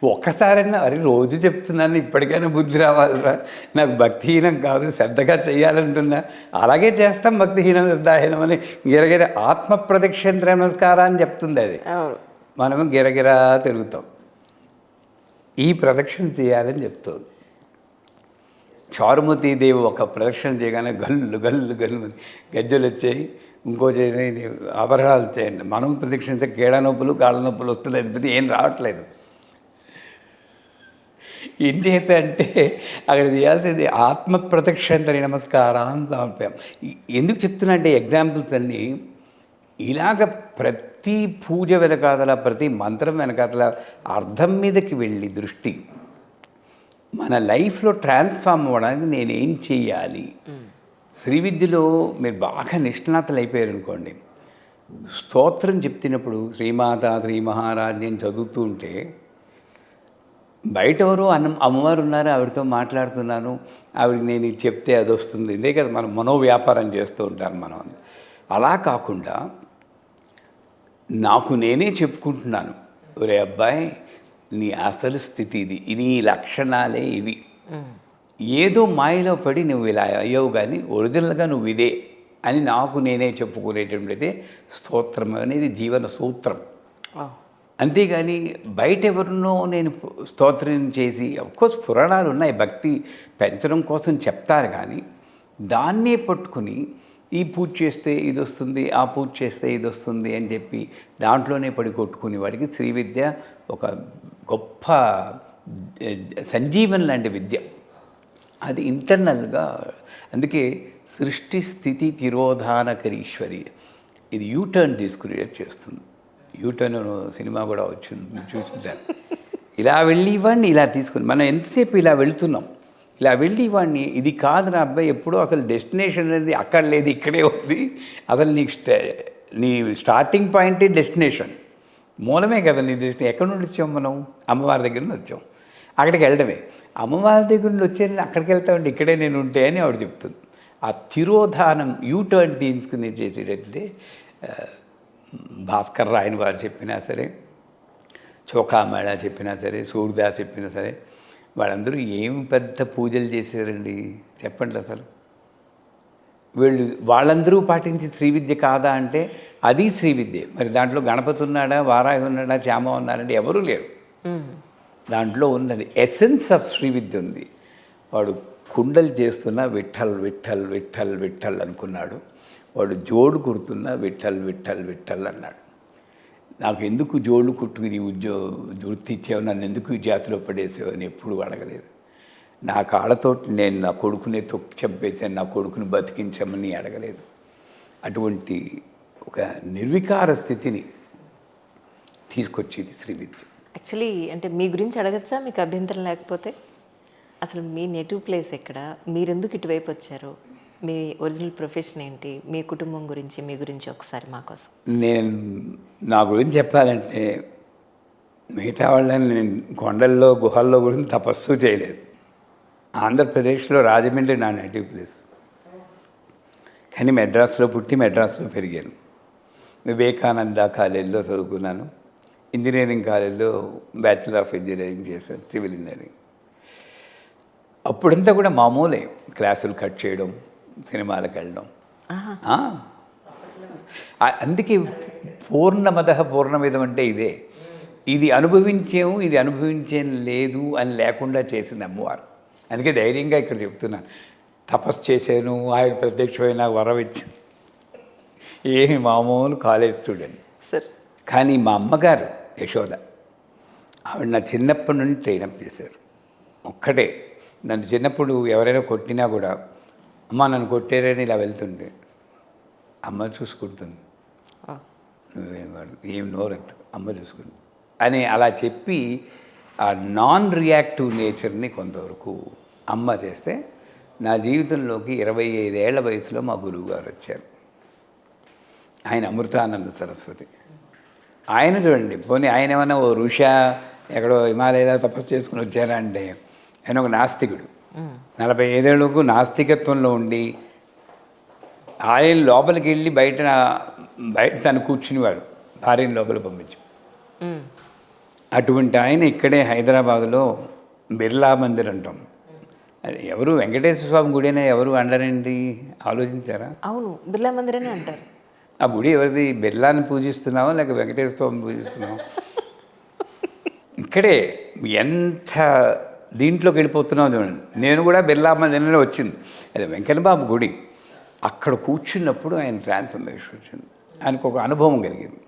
ఒక్కసారైనా అరే రోజు చెప్తున్నాను ఇప్పటికైనా బుద్ధి రావాలిరా, నాకు భక్తిహీనం కాదు శ్రద్ధగా చెయ్యాలంటున్నా, అలాగే చేస్తాం భక్తిహీనం శ్రద్ధాహీనం అని గిరగిర ఆత్మ ప్రదక్షిణ నమస్కారం అని చెప్తుంది అది. మనము గిరగిరా తిరుగుతాం. ఈ ప్రదక్షిణ చేయాలని చెప్తుంది. చారుమతీదేవి ఒక ప్రదక్షిణ చేయగానే గల్లు గల్లు గల్లు గజ్జలు వచ్చాయి, ఇంకో చేసి ఆభరణాలు చేయండి. మనం ప్రదక్షిణించే కీళ్ళ నొప్పులు కాళ్ళ నొప్పులు వస్తున్నాయి, ఏం రావట్లేదు. ఏం చేత అంటే అక్కడ చేయాల్సింది ఆత్మ ప్రదక్షిణ నమస్కారం సమర్పయాం. ఎందుకు చెప్తున్నా అంటే ఎగ్జాంపుల్స్ అన్నీ ఇలాగ ప్రతి పూజ వెనకాతల ప్రతి మంత్రం వెనకాతల అర్థం మీదకి వెళ్ళి దృష్టి మన లైఫ్లో ట్రాన్స్ఫార్మ్ అవ్వడానికి నేనేం చెయ్యాలి. శ్రీ విద్యలో మీరు బాగా నిష్ణాతులు అయిపోయారు అనుకోండి, స్తోత్రం చెప్తున్నప్పుడు శ్రీమాత శ్రీ మహారాజ్ని అని చదువుతూ ఉంటే బయట ఎవరు అమ్మవారు ఉన్నారు, ఆవిడతో మాట్లాడుతున్నాను, ఆవిడకి నేను ఇది చెప్తే అది వస్తుంది, ఇదే కదా మనం మనోవ్యాపారం చేస్తూ ఉంటాను మనం. అలా కాకుండా నాకు నేనే చెప్పుకుంటున్నాను, ఒరే అబ్బాయి నీ అసలు స్థితి ఇది, నీ లక్షణాలే ఇవి, ఏదో మాయలో పడి నువ్వు ఇలా అయ్యావు కానీ ఒరిజినల్గా నువ్వు ఇదే అని నాకు నేనే చెప్పుకునేటువంటిదే స్తోత్రం అనేది జీవన సూత్రం. అంతేగాని బయట ఎవరినో నేను స్తోత్రం చేసి, అఫ్కోర్స్ పురాణాలు ఉన్నాయి భక్తి పెంచడం కోసం చెప్తారు, కానీ దాన్నే పట్టుకుని ఈ పూజ చేస్తే ఇది వస్తుంది, ఆ పూజ చేస్తే ఇది వస్తుంది అని చెప్పి దాంట్లోనే పడి కొట్టుకుని వాడికి శ్రీ విద్య ఒక గొప్ప సంజీవన్ లాంటి విద్య. అది ఇంటర్నల్గా, అందుకే సృష్టి స్థితి తిరోధానకరీశ్వరి ఇది యూటర్న్ తీసుకుని చేస్తుంది. యూటర్న్ సినిమా కూడా వచ్చింది చూసిందాను. ఇలా వెళ్ళి ఇవ్వండి, ఇలా తీసుకుని మనం ఎంతసేపు ఇలా వెళ్తున్నాం, ఇలా వెళ్ళి వాడిని ఇది కాదు నా అబ్బాయి ఎప్పుడో అసలు డెస్టినేషన్ అనేది అక్కడ లేదు ఇక్కడే ఉంది, అసలు నీకు నీ స్టార్టింగ్ పాయింటే డెస్టినేషన్, మూలమే కదా నీ డెస్టినేషన్. ఎక్కడి నుండి వచ్చాం మనం? అమ్మవారి దగ్గర నుండి వచ్చాం, అక్కడికి వెళ్ళడమే. అమ్మవారి దగ్గర నుండి వచ్చేది అక్కడికి వెళ్తామంటే ఇక్కడే నేను ఉంటే అని ఆవిడ చెప్తుంది. ఆ తిరోధానం యూటర్న్ తీసుకుని చేసేటట్లే భాస్కర్ రాయని వారు చెప్పినా సరే, చోకామేళ చెప్పినా సరే, సూర్యదాస్ చెప్పినా సరే, వాళ్ళందరూ ఏం పెద్ద పూజలు చేశారండి చెప్పండి. అసలు వాళ్ళందరూ పాటించి శ్రీ విద్య కాదా అంటే అది శ్రీ విద్య. మరి దాంట్లో గణపతి ఉన్నాడా, వారాహి ఉన్నాడా, శ్యామ ఉన్నారంటే ఎవరూ లేరు. దాంట్లో ఉన్నది ఎసెన్స్ ఆఫ్ శ్రీ విద్య ఉంది. వాడు కుండలు చేస్తున్నా విఠల్ విఠల్ విఠల్ విఠల్ అనుకున్నాడు, వాడు జోడు కుడుతున్నా విఠల్ విఠల్ విఠల్ అన్నాడు. నాకు ఎందుకు జోళ్ళు కుట్టుకుని వృత్తి ఇచ్చావు, నన్ను ఎందుకు ఈ జాతిలో పడేసావు అని ఎప్పుడు అడగలేదు. నా కాళ్ళతోటి నేను నా కొడుకునే తొక్కి చంపేసాను, నా కొడుకుని బతికించమని అడగలేదు. అటువంటి ఒక నిర్వికార స్థితిని తీసుకొచ్చేది శ్రీ విద్య. యాక్చువల్లీ అంటే మీ గురించి అడగచ్చా మీకు అభ్యంతరం లేకపోతే? అసలు మీ నేటివ్ ప్లేస్ ఎక్కడ, మీరెందుకు ఇటువైపు వచ్చారు, మీ ఒరిజినల్ ప్రొఫెషన్ ఏంటి, మీ కుటుంబం గురించి మీ గురించి ఒకసారి మా కోసం. నేను నా గురించి చెప్పాలంటే మిగతా వాళ్ళని నేను కొండల్లో గుహల్లో గురించి తపస్సు చేయలేదు. ఆంధ్రప్రదేశ్లో రాజమండ్రి నా నేటివ్ ప్లేస్, కానీ మెడ్రాస్లో పుట్టి మెడ్రాస్లో పెరిగాను. వివేకానంద కాలేజీలో చదువుకున్నాను, ఇంజనీరింగ్ కాలేజీలో బ్యాచిలర్ ఆఫ్ ఇంజనీరింగ్ చేశాను, సివిల్ ఇంజనీరింగ్. అప్పుడంతా కూడా మామూలే, క్లాసులు కట్ చేయడం, సినిమాలకు వెళ్ళడం. అందుకే పూర్ణమద పూర్ణమిదం అంటే ఇదే. ఇది అనుభవించాము, ఇది అనుభవించేం లేదు అని లేకుండా చేసింది అమ్మవారు. అందుకే ధైర్యంగా ఇక్కడ చెప్తున్నాను, తపస్సు చేశాను, ఆయన ప్రత్యక్షమైన నాకు వరం ఇచ్చింది. ఏమి మామూలు కాలేజ్ స్టూడెంట్ సార్. కానీ మా అమ్మగారు యశోద, ఆవిడ నా చిన్నప్పటి నుండి ట్రైనప్ చేశారు. ఒక్కటే నన్ను చిన్నప్పుడు ఎవరైనా కొట్టినా కూడా అమ్మ నన్ను కొట్టారని ఇలా వెళ్తుంటే అమ్మ చూసుకుంటుంది, ఏం నోరెత్తు అమ్మ చూసుకుంటుంది అని అలా చెప్పి ఆ నాన్ రియాక్టివ్ నేచర్ని కొంతవరకు అమ్మ చేస్తే నా జీవితంలోకి 25 ఏళ్ల వయసులో మా గురువుగారు వచ్చారు. ఆయన అమృతానంద సరస్వతి. ఆయన చూడండి, పోనీ ఆయన ఏమైనా ఓ ఋషా ఎక్కడో హిమాలయాలో తపస్సు చేసుకుని వచ్చారా అంటే ఆయన ఒక నాస్తికుడు. 45 ఏళ్ళకు నాస్తికత్వంలో ఉండి ఆయన లోపలికి వెళ్ళి బయట తను కూర్చునేవాడు, భార్యను లోపలికి పంపించి. అటువంటి ఆయన ఇక్కడే హైదరాబాదులో బిర్లా మందిర్ అంటాం. అది ఎవరు వెంకటేశ్వర స్వామి గుడినే ఎవరు అండరండి, ఆలోచించారా? అవును, బిర్లా మందిర్ అని అంటారు. ఆ గుడి ఎవరిది? బిర్లాని పూజిస్తున్నావా లేక వెంకటేశ్వర స్వామిని పూజిస్తున్నావా? ఇక్కడే ఎంత దీంట్లోకి వెళ్ళిపోతున్నావు చూడండి. నేను కూడా బిర్లా మందిరంలో వచ్చింది, అది వెంకటబాబు గుడి. అక్కడ కూర్చున్నప్పుడు ఆయన ట్రాన్స్ఫర్మేషన్ వచ్చింది, ఆయనకు ఒక అనుభవం కలిగింది.